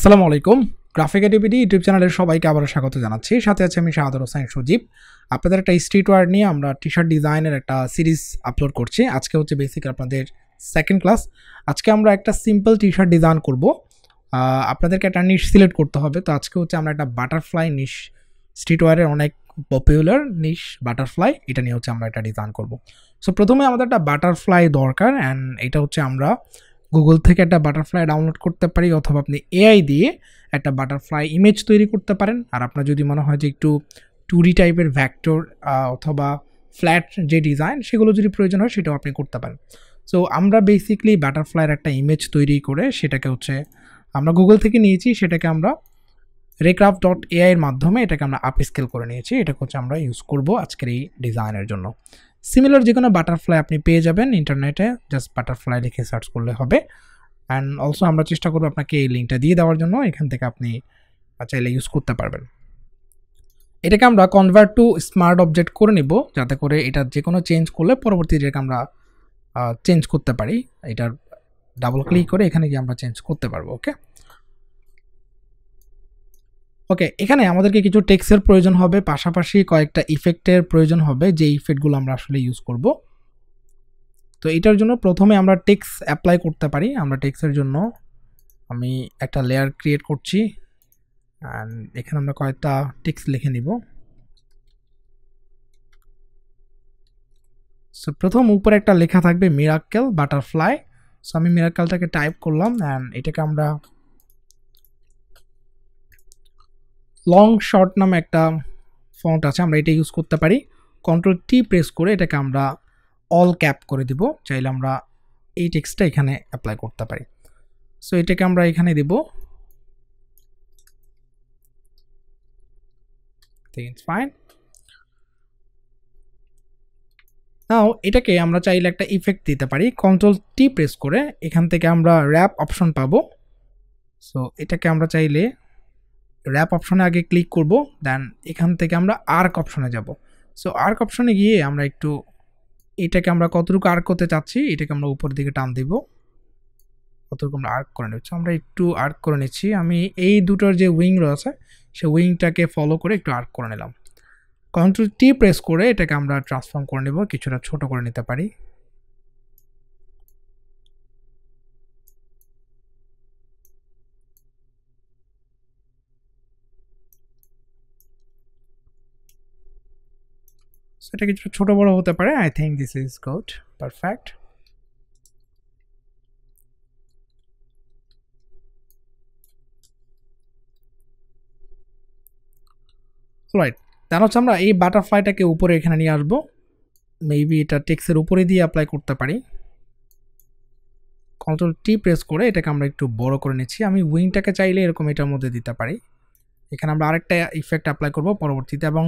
আসসালামু আলাইকুম। Graphic এডিবিডি YouTube চ্যানেলের সবাইকে আবারও স্বাগত জানাচ্ছি। সাথে আছে আমি শাহাদুর হোসেন সজীব। আপনাদের একটা স্ট্রিট ওয়্যার নিয়ে আমরা টি-শার্ট ডিজাইনের একটা সিরিজ আপলোড করছি। আজকে হচ্ছে বেসিক আপনাদের সেকেন্ড ক্লাস। আজকে আমরা একটা সিম্পল টি-শার্ট ডিজাইন করব। আপনাদেরকে একটা নিশ সিলেক্ট করতে হবে। তো আজকে হচ্ছে আমরা একটা বাটারফ্লাই নিশ, স্ট্রিট ওয়্যারের অনেক পপুলার নিশ বাটারফ্লাই, এটা নিয়ে হচ্ছে আমরা একটা ডিজাইন করব। সো প্রথমে আমাদের একটা বাটারফ্লাই দরকার, অ্যান্ড এটা হচ্ছে আমরা গুগল থেকে একটা বাটারফ্লাই ডাউনলোড করতে পারি, অথবা আপনি এআই দিয়ে একটা বাটারফ্লাই ইমেজ তৈরি করতে পারেন। আর আপনার যদি মনে হয় যে একটু 2D টাইপের ভ্যাক্টর অথবা ফ্ল্যাট যে ডিজাইন সেগুলো যদি প্রয়োজন হয় সেটাও আপনি করতে পারেন। সো আমরা বেসিকলি বাটারফ্লাইয়ের একটা ইমেজ তৈরি করে সেটাকে হচ্ছে আমরা গুগল থেকে নিয়েছি, সেটাকে আমরা recraft.ai এর মাধ্যমে এটাকে আমরা আপ স্কেল করে নিয়েছি। এটাকে হচ্ছে আমরা ইউজ করব আজকের এই ডিজাইনের জন্য। সিমিলার যে কোনো বাটারফ্লাই আপনি পেয়ে যাবেন ইন্টারনেটে, জাস্ট বাটারফ্লাই লিখে সার্চ করলে হবে। অ্যান্ড অলসো আমরা চেষ্টা করবো আপনাকে এই লিঙ্কটা দিয়ে দেওয়ার জন্য, এখান থেকে আপনি চাইলে ইউজ করতে পারবেন। এটাকে আমরা কনভার্ট টু স্মার্ট অবজেক্ট করে নিব, যাতে করে এটা যে কোনো চেঞ্জ করলে পরবর্তীতে এটাকে আমরা চেঞ্জ করতে পারি। এটার ডাবল ক্লিক করে এখানে গিয়ে আমরা চেঞ্জ করতে পারবো। ওকে, এখানে আমাদেরকে কিছু টেক্সটের প্রয়োজন হবে, পাশাপাশি কয়েকটা ইফেক্টের প্রয়োজন হবে, যে ইফেক্টগুলো আমরা আসলে ইউজ করব। তো এটার জন্য প্রথমে আমরা টেক্সট অ্যাপ্লাই করতে পারি। আমরা টেক্সটের জন্য আমি একটা লেয়ার ক্রিয়েট করছি, অ্যান্ড এখানে আমরা কয়েকটা টেক্সট লিখে নিব। সো প্রথম উপরে একটা লেখা থাকবে মিরাক্কেল বাটারফ্লাই। সো আমি মিরাক্কেলটাকে টাইপ করলাম, অ্যান্ড এটাকে আমরা লং শর্ট নামে একটা ফন্ট আছে, আমরা এটা ইউজ করতে পারি। Ctrl+T প্রেস করে এটাকে আমরা অল ক্যাপ করে দিব। চাইলে আমরা এই টেক্সটটা এখানে অ্যাপ্লাই করতে পারি। সো এটাকে আমরা এখানে দিব, ফাইন। নাও এটাকে আমরা চাইলে একটা ইফেক্ট দিতে পারি। Ctrl+T প্রেস করে এখান থেকে আমরা র্যাপ অপশন পাবো। সো এটাকে আমরা চাইলে র্যাপ অপশনে আগে ক্লিক করব, দেন এখান থেকে আমরা আর্ক অপশনে যাব। সো আর্ক অপশনে গিয়ে আমরা একটু এটাকে আমরা কতটুকু আর্ক করতে চাচ্ছি এটাকে আমরা উপর দিকে টান দিব, কতটুকু আমরা আর্ক করে নিচ্ছি। আমরা একটু আর্ক করে নিচ্ছি। আমি এই দুটোর যে উইং রয়েছে সে উইংটাকে ফলো করে একটু আর্ক করে নিলাম। Ctrl+T প্রেস করে এটাকে আমরা ট্রান্সফর্ম করে নেব, কিছুটা ছোট করে নিতে পারি। সেটা কিছুটা ছোট বড় হতে পারে। I think this is good, perfect. Right, তাহলে হচ্ছে আমরা এই বাটারফ্লাইটাকে উপরে এখানে নিয়ে আসবো। মেবি এটা টেক্সটের উপরে দিয়ে অ্যাপ্লাই করতে পারি। Ctrl+T প্রেস করে এটাকে আমরা একটু বড় করে নিচ্ছি। আমি উইংটাকে চাইলে এরকম এটার মধ্যে দিতে পারি। এখানে আমরা আরেকটা ইফেক্ট অ্যাপ্লাই করব পরবর্তীতে, এবং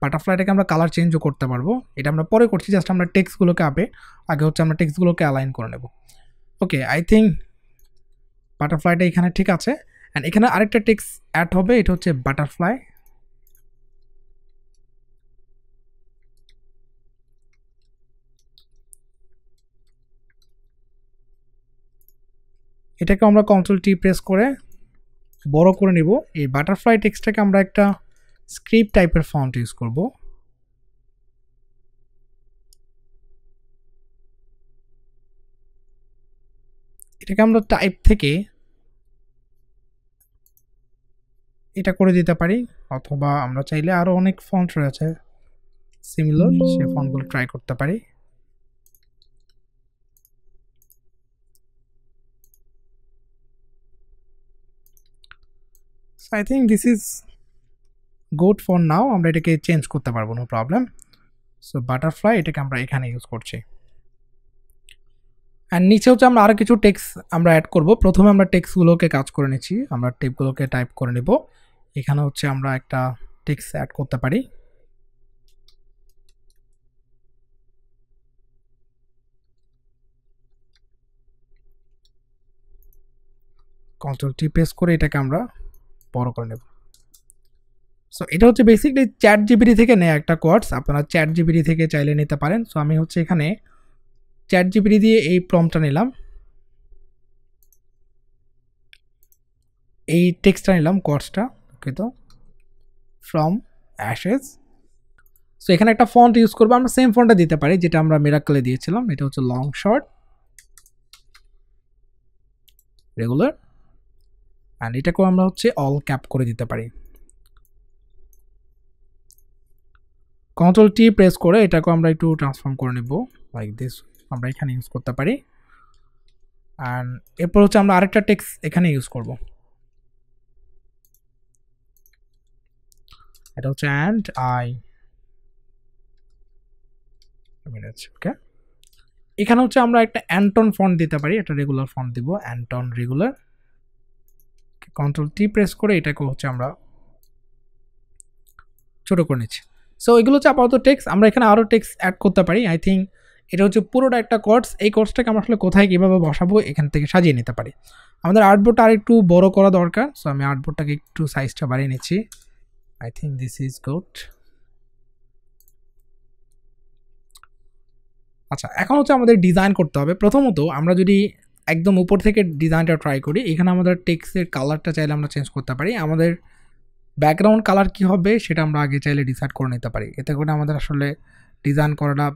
বাটারফ্লাইটাকে আমরা কালার চেঞ্জও করতে পারবো। এটা আমরা পরে করছি, জাস্ট আমরা টেক্সটগুলোকে আগে হচ্ছে আমরা টেক্সটগুলোকে অ্যালাইন করে নেব। ওকে, আই থিঙ্ক বাটারফ্লাইটা এখানে ঠিক আছে। অ্যান্ড এখানে আরেকটা টেক্সট অ্যাড হবে, এটা হচ্ছে বাটারফ্লাই। এটাকে আমরা Ctrl+T প্রেস করে বড় করে নিব। এই বাটারফ্লাই টেক্সটটাকে আমরা একটা স্ক্রিপ্ট টাইপের ফন্ট ইউজ করব। এটাকে আমরা টাইপ থেকে এটা করে দিতে পারি, অথবা আমরা চাইলে আরও অনেক ফন্ট রয়েছে সিমিলার, সেই ফন্টগুলো ট্রাই করতে পারি। I think this is good for now. আমরা এটাকে চেঞ্জ করতে পারবো, নো প্রবলেম। সো বাটারফ্লাই এটাকে আমরা এখানে ইউজ করছি। অ্যান্ড নিচে হচ্ছে আমরা আরও কিছু টেক্সট আমরা অ্যাড করব। প্রথমে আমরা টেক্সটগুলোকে কাজ করে নিচ্ছি, আমরা টেপগুলোকে টাইপ করে নেব। এখানে হচ্ছে আমরা একটা টেক্সট অ্যাড করতে পারি। Ctrl+T প্রেস করে এটাকে আমরা বড় করে নেব। সো এটা হচ্ছে বেসিকলি ChatGPT থেকে নেওয়া একটা কোয়ার্ডস, আপনারা ChatGPT থেকে চাইলে নিতে পারেন। সো আমি হচ্ছে এখানে ChatGPT দিয়ে এই প্রম্পটটা নিলাম। এই টেক্সটটা নিলাম কোর্সটা, ওকে, তো ফ্রম অ্যাশেজ। সো এখানে একটা ফন্ট ইউজ করবো, আমরা সেম ফন্টটা দিতে পারি যেটা আমরা মিরাকলে দিয়েছিলাম, এটা হচ্ছে লং শর্ট রেগুলার, অ্যান্ড এটাকেও আমরা হচ্ছে অল ক্যাপ করে দিতে পারি। কন্ট্রোল টি প্রেস করে এটাকেও আমরা একটু ট্রান্সফর্ম করে নেব লাইক দিস, আমরা এখানে ইউজ করতে পারি। অ্যান্ড এরপর হচ্ছে আমরা আরেকটা টেক্সট এখানে ইউজ করব, এটা হচ্ছে অ্যান্ড আই, ওকে। এখানে হচ্ছে আমরা একটা অ্যান্টন ফন্ট দিতে পারি, একটা রেগুলার ফন্ট দিব, Anton regular. Control T press করে এটাকে হচ্ছে আমরা ছোট করে নিচ্ছি। সো এগুলো হচ্ছে আপাতত টেক্সট, আমরা এখানে আরও টেক্সট অ্যাড করতে পারি। আই থিঙ্ক এটা হচ্ছে পুরোটা একটা কোর্স, এই কোর্সটাকে আমরা আসলে কোথায় কীভাবে বসাবো এখান থেকে সাজিয়ে নিতে পারি। আমাদের আর্টবোর্ডটা আর একটু বড় করা দরকার, সো আমি আর্টবোর্ডটাকে একটু সাইজটা বাড়িয়ে নিচ্ছি। I think this is good. আচ্ছা, এখন হচ্ছে আমাদের ডিজাইন করতে হবে। প্রথমত আমরা যদি একদম উপর থেকে ডিজাইনটা ট্রাই করি, এখানে আমাদের টেক্সটের কালারটা চাইলে আমরা চেঞ্জ করতে পারি। আমাদের ব্যাকগ্রাউন্ড কালার কি হবে সেটা আমরা আগে চাইলে ডিসাইড করে নিতে পারি, এতে করে আমাদের আসলে ডিজাইন করাটা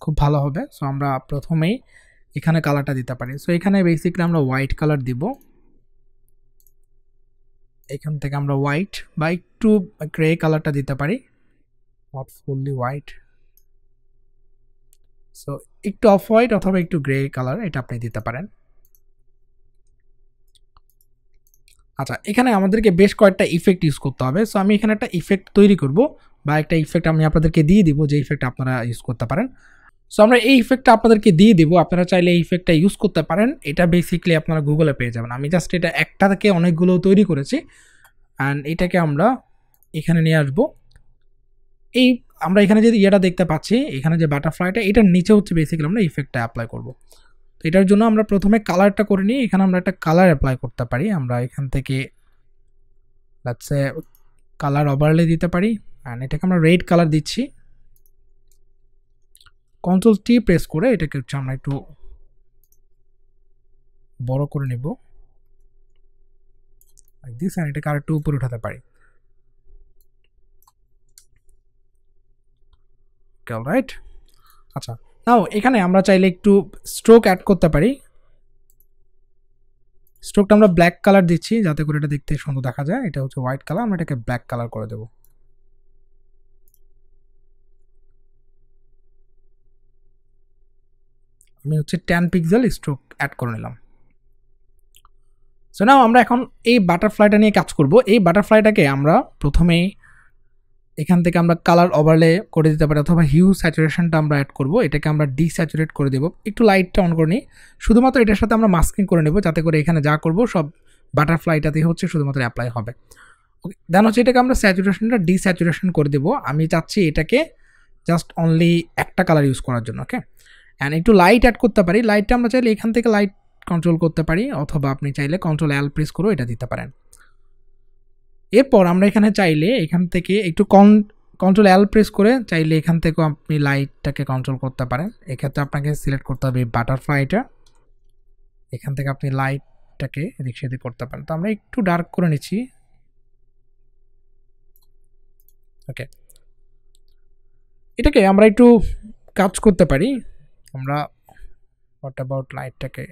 খুব ভালো হবে। সো আমরা প্রথমেই এখানে কালারটা দিতে পারি। সো এখানে বেসিক্যালি আমরা হোয়াইট কালার দিব, এখান থেকে আমরা হোয়াইট বা একটু গ্রে কালারটা দিতে পারি, নট ফুললি হোয়াইট। সো একটু অফ হোয়াইট অথবা একটু গ্রে কালার এটা আপনি দিতে পারেন। আচ্ছা, এখানে আমাদেরকে বেশ কয়েকটা ইফেক্ট ইউজ করতে হবে। সো আমি এখানে একটা ইফেক্ট তৈরি করব, বা একটা ইফেক্ট আমি আপনাদেরকে দিয়ে দিব, যে ইফেক্ট আপনারা ইউজ করতে পারেন। সো আমরা এই ইফেক্টটা আপনাদেরকে দিয়ে দিব, আপনারা চাইলে এই ইফেক্টটা ইউজ করতে পারেন। এটা বেসিক্যালি আপনারা গুগলে পেয়ে যাবেন। আমি জাস্ট এটা একটা থেকে অনেকগুলো তৈরি করেছি, অ্যান্ড এটাকে আমরা এখানে নিয়ে আসবো। এই আমরা এখানে যে ইয়েটা দেখতে পাচ্ছি, এখানে যে বাটারফ্লাইটা, এটার নিচে হচ্ছে বেসিক্যালি আমরা ইফেক্টটা অ্যাপ্লাই করব। তো এটার জন্য আমরা প্রথমে কালারটা করে নিই, এখানে আমরা একটা কালার অ্যাপ্লাই করতে পারি। আমরা এখান থেকে লেটস সে কালার ওভারলে দিতে পারি, অ্যান্ড এটাকে আমরা রেড কালার দিচ্ছি। কন্ট্রোল টি প্রেস করে এটাকে হচ্ছে আমরা একটু বড় করে নেব লাইক দিস, অ্যান্ড এটাকে আর একটু উপরে উঠাতে পারি। রাইট। আচ্ছা, নাও এখানে আমরা চাইলে একটু স্ট্রোক অ্যাড করতে পারি। স্ট্রোকটা আমরা ব্ল্যাক কালার দিচ্ছি যাতে করে এটা দেখতে সুন্দর দেখা যায়। এটা হচ্ছে হোয়াইট কালার, আমরা এটাকে ব্ল্যাক কালার করে দেব। আমি হচ্ছে 10 পিক্সেল স্ট্রোক অ্যাড করে নিলাম। সো নাও আমরা এখন এই বাটারফ্লাইটা নিয়ে কাজ করব। এই বাটারফ্লাইটাকে আমরা প্রথমেই এখান থেকে আমরা কালার ওভারলে করে দিতে পারি, অথবা হিউ স্যাচুরেশনটা আমরা অ্যাড করব। এটাকে আমরা ডিস্যাচুরেট করে দেব, একটু লাইটটা অন করে নিই। শুধুমাত্র এটার সাথে আমরা মাস্কিং করে নেব, যাতে করে এখানে যা করব সব বাটারফ্লাইটাতেই হচ্ছে শুধুমাত্র অ্যাপ্লাই হবে। ওকে, দেন হচ্ছে এটাকে আমরা স্যাচুরেশনটা ডিস্যাচুরেশন করে দেব। আমি চাচ্ছি এটাকে জাস্ট অনলি একটা কালার ইউজ করার জন্য, ওকে। অ্যান্ড একটু লাইট অ্যাড করতে পারি। লাইটটা আমরা চাইলে এখান থেকে লাইট কন্ট্রোল করতে পারি, অথবা আপনি চাইলে কন্ট্রোল এল প্রেস করেও এটা দিতে পারেন। এরপর আমরা এখানে চাইলে এখান থেকে একটু কন্ট্রোল এল প্রেস করে চাইলে এখান থেকেও আপনি লাইটটাকে কন্ট্রোল করতে পারেন। এক্ষেত্রে আপনাকে সিলেক্ট করতে হবে বাটারফ্লাইটা, এখান থেকে আপনি লাইটটাকে এদিক সেদিক করতে পারেন। তো আমরা একটু ডার্ক করে নিচ্ছি, ওকে। এটাকে আমরা একটু কাজ করতে পারি। আমরা হোয়াট অ্যাবাউট লাইটটাকে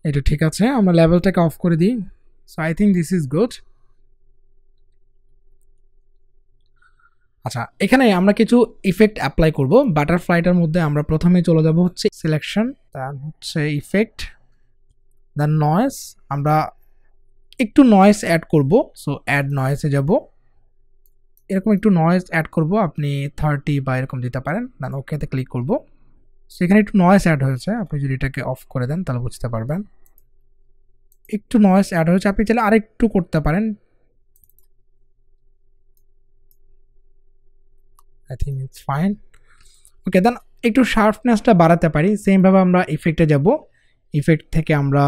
এটা ঠিক আছে, আমরা লেভেলটাকে অফ করে দিই। So I think this is good. আচ্ছা, এখানে আমরা কিছু ইফেক্ট অ্যাপ্লাই করব। বাটারফ্লাইটার মধ্যে আমরা প্রথমে চলে যাব হচ্ছে সিলেকশন, দেন হচ্ছে ইফেক্ট, দেন নয়েজ। আমরা একটু নয়েজ অ্যাড করব, সো অ্যাড নয়েজে যাব, এরকম একটু নয়েজ অ্যাড করব। আপনি 30 বা এরকম দিতে পারেন, দেন ওকেতে ক্লিক করব। সো এখানে একটু নয়েজ অ্যাড হয়েছে, আপনি যদি এটাকে অফ করে দেন তাহলে বুঝতে পারবেন একটু নয়েজ অ্যাড হয়েছে। আপনি চাইলে আরেকটু করতে পারেন, আই থিঙ্ক ইটস ফাইন, ওকে। দেন একটু শার্পনেসটা বাড়াতে পারি। সেমভাবে আমরা ইফেক্টে যাব, ইফেক্ট থেকে আমরা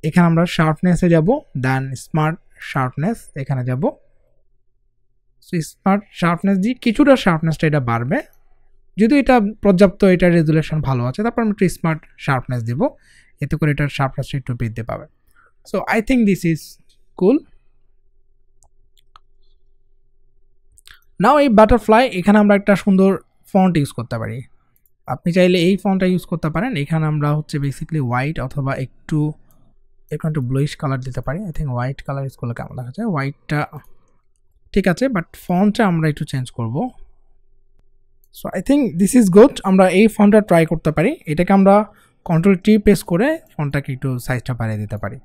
এখানে আমরা শার্পনেসে যাব, দেন স্মার্ট শার্পনেস এখানে যাব, সো স্মার্ট শার্পনেস দিই, কিছুটা শার্পনেসটা এটা বাড়বে, যদি এটা পর্যাপ্ত, এটা রেজুলেশন ভালো আছে, তারপর আমি একটু স্মার্ট শার্পনেস দিব, এতে করে এটার শার্পনেসটা একটু বৃদ্ধি পাবে। So I think this is cool. Now এই বাটারফ্লাই, এখানে আমরা একটা সুন্দর ফন্ট ইউজ করতে পারি। আপনি চাইলে এই ফন্টটা ইউজ করতে পারেন। এখানে আমরা হচ্ছে বেসিক্যালি হোয়াইট অথবা একটু ব্লুইশ কালার দিতে পারি। I think white colour use করলে কেমন দেখা যায়, হোয়াইটটা ঠিক আছে, বাট ফন্টটা আমরা একটু চেঞ্জ করব। So I think this is good. আমরা এই ফন্টটা ট্রাই করতে পারি। এটাকে আমরা Ctrl+T প্রেস করে ফন্টটাকে একটু সাইজটা বাড়িয়ে দিতে পারি।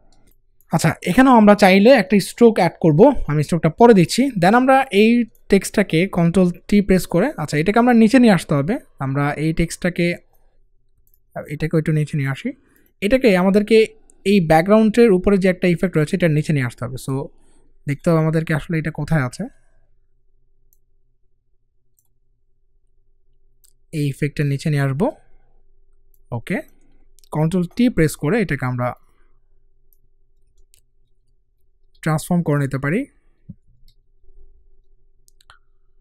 আচ্ছা, এখানেও আমরা চাইলে একটা স্ট্রোক অ্যাড করব, আমি স্ট্রোকটা পরে দিচ্ছি। দেন আমরা এই টেক্সটটাকে Ctrl+T প্রেস করে, আচ্ছা এটাকে আমরা নিচে নিয়ে আসতে হবে। আমরা এই টেক্সটটাকে এটাকে একটু নিচে নিয়ে আসি। এটাকে আমাদেরকে এই ব্যাকগ্রাউন্ডের উপরে যে একটা ইফেক্ট রয়েছে এটার নিচে নিয়ে আসতে হবে। সো দেখতে হবে আমাদেরকে আসলে এটা কোথায় আছে। এই ইফেক্টের নিচে নিয়ে আসবো। ওকে, Ctrl+T প্রেস করে এটাকে আমরা ট্রান্সফর্ম করে নিতে পারি।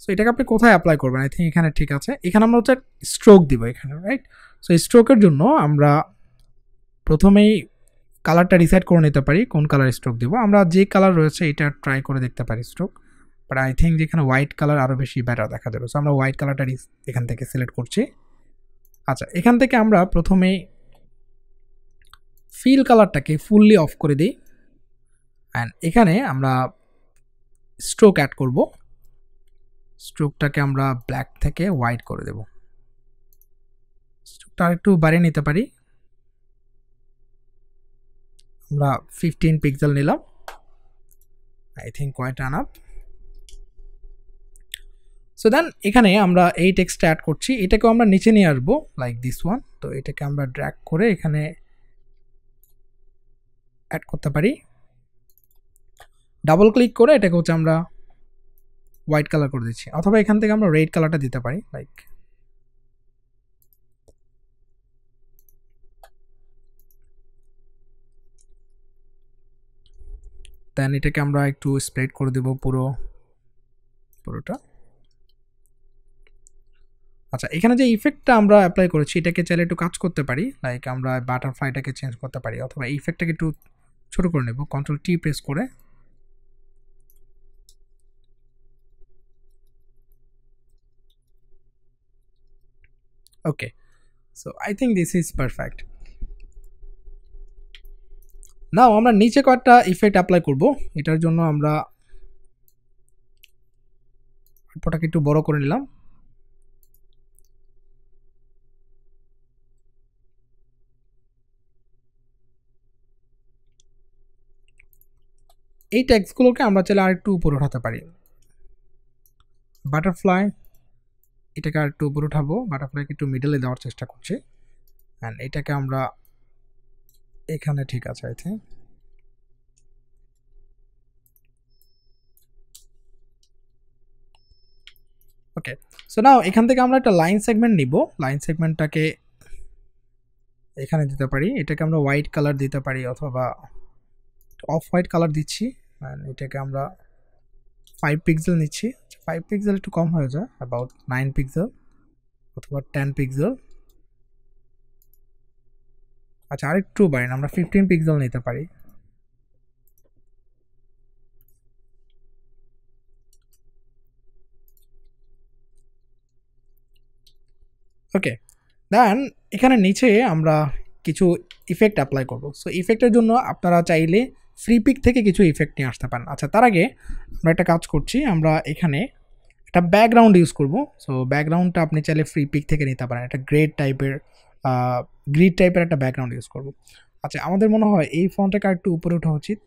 সো এটাকে আপনি কোথায় অ্যাপ্লাই করবেন, আই থিঙ্ক এখানে ঠিক আছে। এখানে আমরা হচ্ছে স্ট্রোক দিব এখানে, রাইট? সো এই স্ট্রোকের জন্য আমরা প্রথমেই কালারটা ডিসাইড করে নিতে পারি কোন কালার স্ট্রোক দিব। আমরা যে কালার রয়েছে এটা ট্রাই করে দেখতে পারি স্ট্রোক, বাট আই থিঙ্ক যেখানে হোয়াইট কালার আরও বেশি বেটার দেখা যাবে। সো আমরা হোয়াইট কালারটা এখান থেকে সিলেক্ট করছি। আচ্ছা, এখান থেকে আমরা প্রথমেই ফিল কালারটাকে ফুললি অফ করে দিই, অ্যান্ড এখানে আমরা স্ট্রোক অ্যাড করব। স্ট্রোকটাকে আমরা ব্ল্যাক থেকে হোয়াইট করে দেব। স্ট্রোকটা একটু বাড়িয়ে নিতে পারি। আমরা 15 পিক্সেল নিলাম, I think quite enough. So then এখানে আমরা এই টেক্সটটা অ্যাড করছি, এটাকেও আমরা নিচে নিয়ে আসবো লাইক দিস ওয়ান। তো এটাকে আমরা ড্র্যাগ করে এখানে অ্যাড করতে পারি। ডাবল ক্লিক করে এটাকে হচ্ছে আমরা হোয়াইট কালার করে দিচ্ছি, অথবা এখান থেকে আমরা রেড কালারটা দিতে পারি লাইক। দেন এটাকে আমরা একটু স্প্রেড করে দেব পুরোটা। আচ্ছা, এখানে যে ইফেক্টটা আমরা অ্যাপ্লাই করেছি এটাকে চাইলে একটু কাজ করতে পারি, লাইক আমরা বাটারফ্লাইটাকে চেঞ্জ করতে পারি, অথবা ইফেক্টটাকে একটু ছোট করে নেব Ctrl+T প্রেস করে। Okay, so I think this is perfect. Now আমরা নিচে কয়েকটা ইফেক্ট অ্যাপ্লাই করব। এটার জন্য আমরা ফটোটাকে একটু বড় করে নিলাম। এই টেক্সটগুলোকে আমরা চাইলে আরেকটু উপরে উঠাতে পারি। বাটারফ্লাই, এটাকে আরেকটু উপরে উঠাবো, বাটারফ্লাইকে একটু মিডলে দেওয়ার চেষ্টা করছি, অ্যান্ড এটাকে আমরা এখানে ঠিক আছে I think. Okay, so now এখান থেকে আমরা একটা লাইন সেগমেন্ট নিব। লাইন সেগমেন্টটাকে এখানে দিতে পারি, এটাকে আমরা হোয়াইট কালার দিতে পারি, অথবা অফ হোয়াইট কালার দিচ্ছি, অ্যান্ড এটাকে আমরা 5 পিক্সেল নিচ্ছি। 5 পিক্সেল একটু কম হয়ে যায়, অ্যাবাউট 9 পিক্সেল অথবা 10 পিক্সেল। আচ্ছা, আরেকটু বাড়েন, আমরা 15 পিক্সেল নিতে পারি। ওকে, দেন এখানে নিচে আমরা কিছু ইফেক্ট অ্যাপ্লাই করব। সো ইফেক্টের জন্য আপনারা চাইলে ফ্রি পিক থেকে কিছু ইফেক্ট নিয়ে আসতে পারেন। আচ্ছা, তার আগে আমরা একটা কাজ করছি, আমরা এখানে একটা ব্যাকগ্রাউন্ড ইউজ করব। সো ব্যাকগ্রাউন্ডটা আপনি চাইলে ফ্রি পিক থেকে নিতে পারেন, একটা গ্রিড টাইপের একটা ব্যাকগ্রাউন্ড ইউজ করব। আচ্ছা, আমাদের মনে হয় এই ফন্টটাকে একটু উপরে ওঠা উচিত,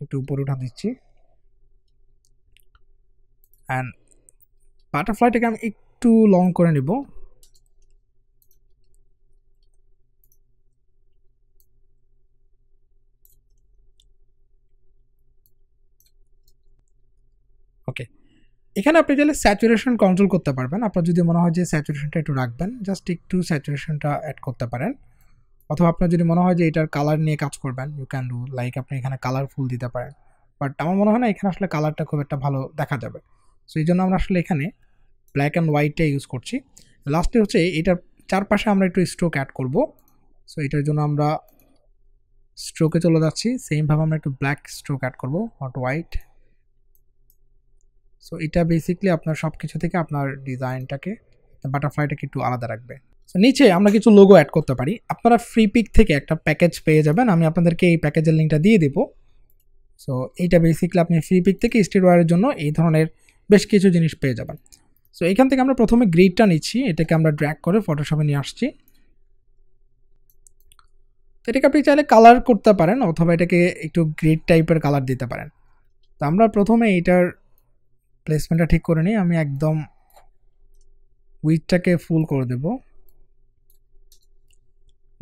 একটু উপরে উঠা দিচ্ছি, অ্যান্ড বাটারফ্লাইটাকে আমি একটু লং করে নিব। ওকে, এখানে আপনি চাইলে স্যাচুরেশন কন্ট্রোল করতে পারবেন। আপনার যদি মনে হয় যে স্যাচুরেশনটা একটু রাখবেন, জাস্ট একটু স্যাচুরেশনটা অ্যাড করতে পারেন, অথবা আপনার যদি মনে হয় যে এটার কালার নিয়ে কাজ করবেন, ইউ ক্যান ডু লাইক আপনি এখানে কালারফুল দিতে পারেন, বাট আমার মনে হয় না এখানে আসলে কালারটা খুব একটা ভালো দেখা যাবে। সো এই জন্য আমরা আসলে এখানে ব্ল্যাক অ্যান্ড হোয়াইটটা ইউজ করছি। লাস্টে হচ্ছে এটার চারপাশে আমরা একটু স্ট্রোক অ্যাড করব। সো এটার জন্য আমরা স্ট্রোকে চলে যাচ্ছি, সেমভাবে আমরা একটু ব্ল্যাক স্ট্রোক অ্যাড করব, নট হোয়াইট। সো এটা বেসিকলি আপনার সব কিছু থেকে আপনার ডিজাইনটাকে, বাটারফ্লাইটাকে একটু আলাদা রাখবে। সো নিচে আমরা কিছু লোগো অ্যাড করতে পারি। আপনারা ফ্রি পিক থেকে একটা প্যাকেজ পেয়ে যাবেন, আমি আপনাদেরকে এই প্যাকেজের লিঙ্কটা দিয়ে দেবো। সো এইটা বেসিকলি আপনি ফ্রি পিক থেকে স্টেডওয়্যারের জন্য এই ধরনের বেশ কিছু জিনিস পেয়ে যাবেন। সো এখান থেকে আমরা প্রথমে গ্রিডটা নিচ্ছি, এটাকে আমরা ড্র্যাগ করে ফটোশপে নিয়ে আসছি। তো এটাকে আপনি চাইলে কালার করতে পারেন অথবা এটাকে একটু গ্রিড টাইপের কালার দিতে পারেন। তো আমরা প্রথমে এইটার প্লেসমেন্টটা ঠিক করে নিই। আমি একদম উইথটাকে ফুল করে দেব,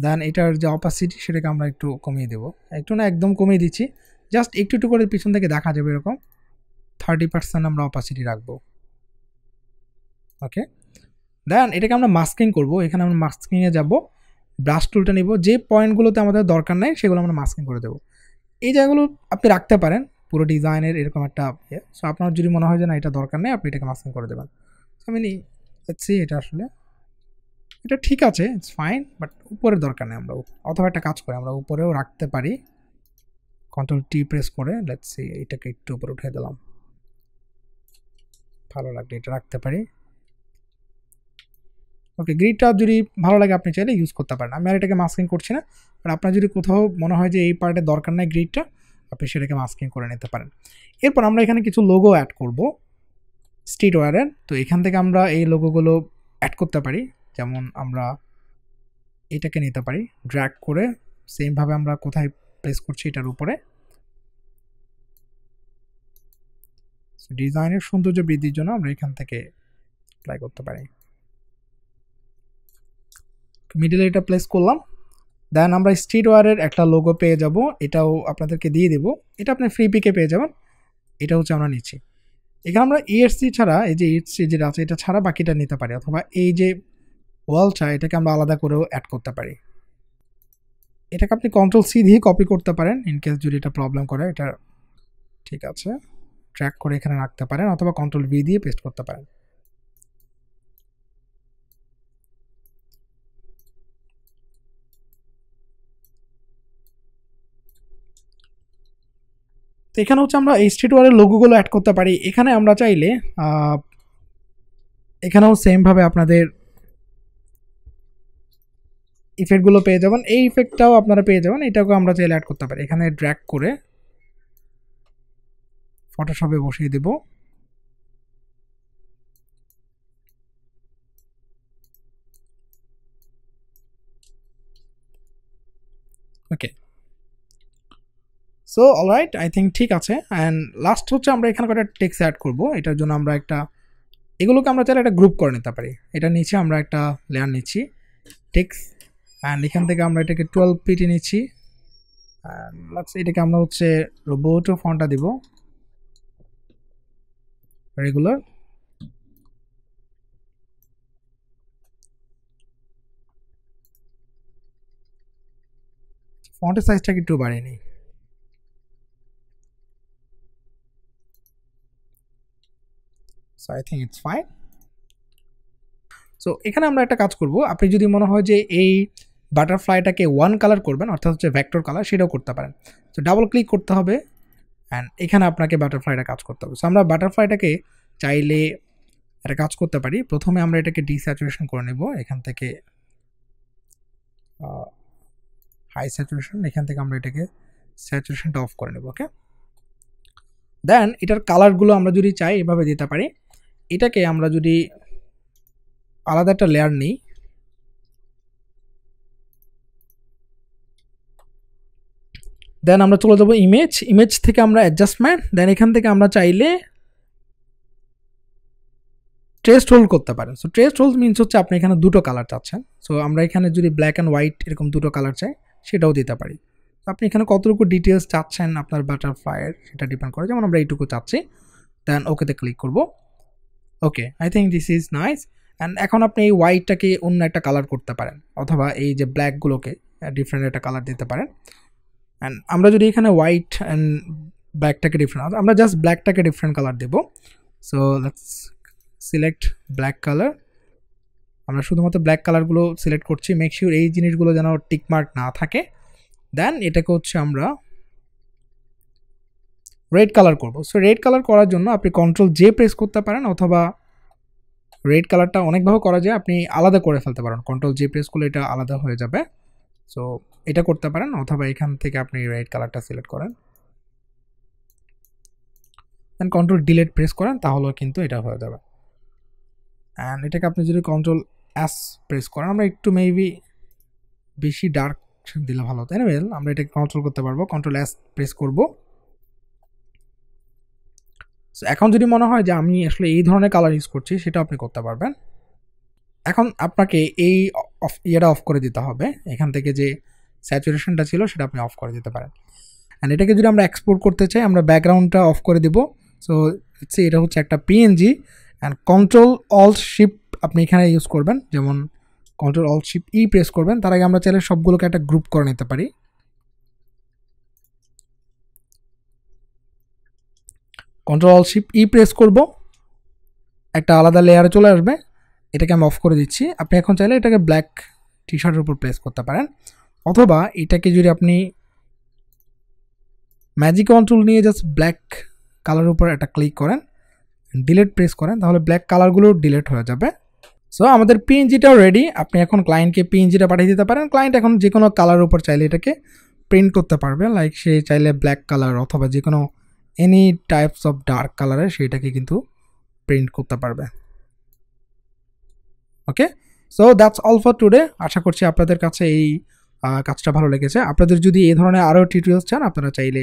দেন এটার যে অপাসিটি সেটাকে আমরা একটু কমিয়ে দেব, একটু না একদম কমিয়ে দিচ্ছি, জাস্ট একটু একটু করে পিছন থেকে দেখা যাবে এরকম। 30% আমরা অপাসিটি রাখবো। ওকে, দেন এটাকে আমরা মাস্কিং করব। এখানে আমরা মাস্কিংয়ে যাব, ব্রাশ টুলটা নিব, যে পয়েন্টগুলোতে আমাদের দরকার নেই সেগুলো আমরা মাস্কিং করে দেবো। এই জায়গাগুলো আপনি রাখতে পারেন পুরো ডিজাইনের এরকম একটা ইয়ে। সো আপনার যদি মনে হয় যে না এটা দরকার নেই, আপনি এটাকে মাস্কিং করে দেবেন। আমি লেটস সি, এটা আসলে এটা ঠিক আছে, ইটস ফাইন, বাট উপরের দরকার নেই। আমরা অথবা একটা কাজ করে আমরা উপরেও রাখতে পারি, Ctrl+T প্রেস করে। লেটস সি, এটাকে একটু উপরে উঠে দিলাম, ভালো লাগবে, এটা রাখতে পারি। ওকে, গ্রিডটা যদি ভালো লাগে আপনি চাইলে ইউজ করতে পারেন। আমি আর এটাকে মাস্কিং করছি না, আর আপনার যদি কোথাও মনে হয় যে এই পার্টে দরকার নাই গ্রিডটা, আপনি সেটাকে মাস্কিং করে নিতে পারেন। এরপর আমরা এখানে কিছু লোগো অ্যাড করব স্টেডওয়্যারের। তো এখান থেকে আমরা এই লোগোগুলো অ্যাড করতে পারি, যেমন আমরা এটাকে নিতে পারি ড্র্যাগ করে, সেমভাবে আমরা কোথায় প্লেস করছি এটার উপরে। ডিজাইনের সৌন্দর্য বৃদ্ধির জন্য আমরা এখান থেকে অ্যাপ্লাই করতে পারি। মিডলে এটা প্লেস করলাম, দেন আমরা স্টেডওয়্যারের একটা লোগো পেয়ে যাব, এটাও আপনাদেরকে দিয়ে দেবো। এটা আপনি ফ্রি পিকে পেয়ে যাবেন। এটা হচ্ছে আমরা নিচ্ছি। এখানে আমরা ইএসসি ছাড়া, এই যে ইএসসি যেটা আছে এটা ছাড়া বাকিটা নিতে পারি, অথবা এই যে ওয়ালটা এটাকে আমরা আলাদা করেও অ্যাড করতে পারি। এটাকে আপনি Ctrl+C দিয়ে কপি করতে পারেন, ইনকেস যদি এটা প্রবলেম করে। এটা ঠিক আছে, ট্র্যাক করে এখানে রাখতে পারেন, অথবা Ctrl+V দিয়ে পেস্ট করতে পারেন। তো এখানে হচ্ছে আমরা এই স্টেডওয়্যারের লোগোগুলো অ্যাড করতে পারি। এখানে আমরা চাইলে এখানেও সেমভাবে আপনাদের ইফেক্টগুলো পেয়ে যাবেন, এই ইফেক্টটাও আপনারা পেয়ে যাবেন, এটাকেও আমরা চাইলে অ্যাড করতে পারি। এখানে ড্র্যাগ করে ফটোশপে বসিয়ে দেব। ওকে, সো অলরাইট, আই থিঙ্ক ঠিক আছে। অ্যান্ড লাস্ট হচ্ছে আমরা এখানে একটা টেক্সট অ্যাড করব। এটার জন্য আমরা একটা, এগুলোকে আমরা চাইলে একটা গ্রুপ করে নিতে পারি। এটা নিচে আমরা একটা লেয়ার নিচ্ছি টেক্সট, অ্যান্ড এখান থেকে আমরা এটাকে 12 পিটি নিচ্ছি। এটাকে আমরা হচ্ছে রোবোটো ফন্টটা দিব, রেগুলার। ফন্টের সাইজটাকে একটু বাড়িয়ে নিই। So I think it's fine. So এখানে আমরা একটা কাজ করব, আপনি যদি মনে হয় যে এই বাটারফ্লাইটাকে ওয়ান কালার করবেন, অর্থাৎ হচ্ছে ভেক্টর কালার, সেটাও করতে পারেন। সো ডাবল ক্লিক করতে হবে, অ্যান্ড এখানে আপনাকে বাটারফ্লাইটা কাজ করতে হবে। সো আমরা বাটারফ্লাইটাকে চাইলে একটা কাজ করতে পারি। প্রথমে আমরা এটাকে ডিস্যাচুরেশন করে নেব, এখান থেকে হাই স্যাচুরেশন, এখান থেকে আমরা এটাকে স্যাচুরেশনটা অফ করে নেব। ওকে, দেন এটার কালারগুলো আমরা যদি চাই এভাবে দিতে পারি। এটাকে আমরা যদি আলাদা একটা লেয়ার নিই, দেন আমরা চলে যাব ইমেজ থেকে আমরা অ্যাডজাস্টমেন্ট, দেন এখান থেকে আমরা চাইলে ট্রেস হোল্ড করতে পারেন। সো ট্রেস হোল্ড মিনস হচ্ছে আপনি এখানে দুটো কালার চাচ্ছেন। সো আমরা এখানে যদি ব্ল্যাক অ্যান্ড হোয়াইট এরকম দুটো কালার চাই, সেটাও দিতে পারি। তো আপনি এখানে কতটুকু ডিটেলস চাচ্ছেন আপনার বাটারফ্লাইয়ের, সেটা ডিপেন্ড করে। যেমন আমরা এইটুকু চাচ্ছি, দেন ওকেতে ক্লিক করব। Okay, I think this is nice. And এখন আপনি এই হোয়াইটটাকে অন্য একটা কালার করতে পারেন, অথবা এই যে ব্ল্যাকগুলোকে ডিফারেন্ট একটা কালার দিতে পারেন। অ্যান্ড আমরা যদি এখানে হোয়াইট অ্যান্ড ব্ল্যাকটাকে ডিফারেন্ট, আমরা জাস্ট ব্ল্যাকটাকে ডিফারেন্ট কালার দেব। So let's select black colour. আমরা শুধুমাত্র ব্ল্যাক কালারগুলো সিলেক্ট করছি, মেক শিওর এই জিনিসগুলো যেন টিকমার্ক না থাকে। দেন এটাকে হচ্ছে আমরা রেড কালার করব। সো রেড কালার করার জন্য আপনি কন্ট্রোল জে প্রেস করতে পারেন, অথবা রেড কালারটা অনেকভাবে করা যায়, আপনি আলাদা করে ফেলতে পারেন, কন্ট্রোল জে প্রেস করলে এটা আলাদা হয়ে যাবে। সো এটা করতে পারেন, অথবা এখান থেকে আপনি রেড কালারটা সিলেক্ট করেন, দেন কন্ট্রোল ডিলিট প্রেস করেন, তাহলেও কিন্তু এটা হয়ে যাবে। অ্যান্ড এটাকে আপনি যদি কন্ট্রোল এস প্রেস করেন, আমরা একটু মেবি বেশি ডার্ক দিলে ভালো হতো। এনিওয়ে আমরা এটাকে কন্ট্রোল করতে পারবো, কন্ট্রোল এস প্রেস করব। এখন যদি মনে হয় যে আমি আসলে এই ধরনের কালার ইউজ করছি, সেটা আপনি করতে পারবেন। এখন আপনাকে এই ইয়েটা অফ করে দিতে হবে, এখান থেকে যে স্যাচুরেশনটা ছিল সেটা আপনি অফ করে দিতে পারেন। অ্যান্ড এটাকে যদি আমরা এক্সপোর্ট করতে চাই, আমরা ব্যাকগ্রাউন্ডটা অফ করে দেবো। সো এটা হচ্ছে একটা PNG, and control alt shift আপনি এখানে ইউজ করবেন, যেমন control alt shift E press করবেন। তার আগে আমরা চাইলে সবগুলোকে একটা গ্রুপ করে নিতে পারি। Control alt shift E press করব, একটা আলাদা লেয়ারে চলে আসবে। এটাকে আমি অফ করে দিচ্ছি। আপনি এখন চাইলে এটাকে ব্ল্যাক টি শার্টের উপর প্লেস করতে পারেন, অথবা এটাকে যদি আপনি ম্যাজিক কন্ট্রোল নিয়ে জাস্ট ব্ল্যাক কালারের উপর একটা ক্লিক করেন, ডিলিট প্রেস করেন, তাহলে ব্ল্যাক কালারগুলো ডিলিট হয়ে যাবে। সো আমাদের পিএনজিটাও রেডি। আপনি এখন ক্লায়েন্টকে পিএনজিটা পাঠিয়ে দিতে পারেন। ক্লায়েন্ট এখন যে কোনো কালারের উপর চাইলে এটাকে প্রিন্ট করতে পারবে, লাইক সে চাইলে ব্ল্যাক কালার অথবা যে কোনো এনি টাইপস অফ ডার্ক কালারের সেইটাকে কিন্তু প্রিন্ট করতে পারবে। Okay, so that's all for today. আশা করছি আপনাদের কাছে এই কাজটা ভালো লেগেছে। আপনাদের যদি এই ধরনের আরও টিউটোরিয়ালস চান, আপনারা চাইলে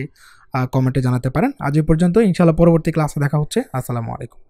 কমেন্টে জানাতে পারেন। আজ এই পর্যন্ত, ইনশাআল্লাহ পরবর্তী ক্লাসে দেখা হচ্ছে। আসসালামু আলাইকুম।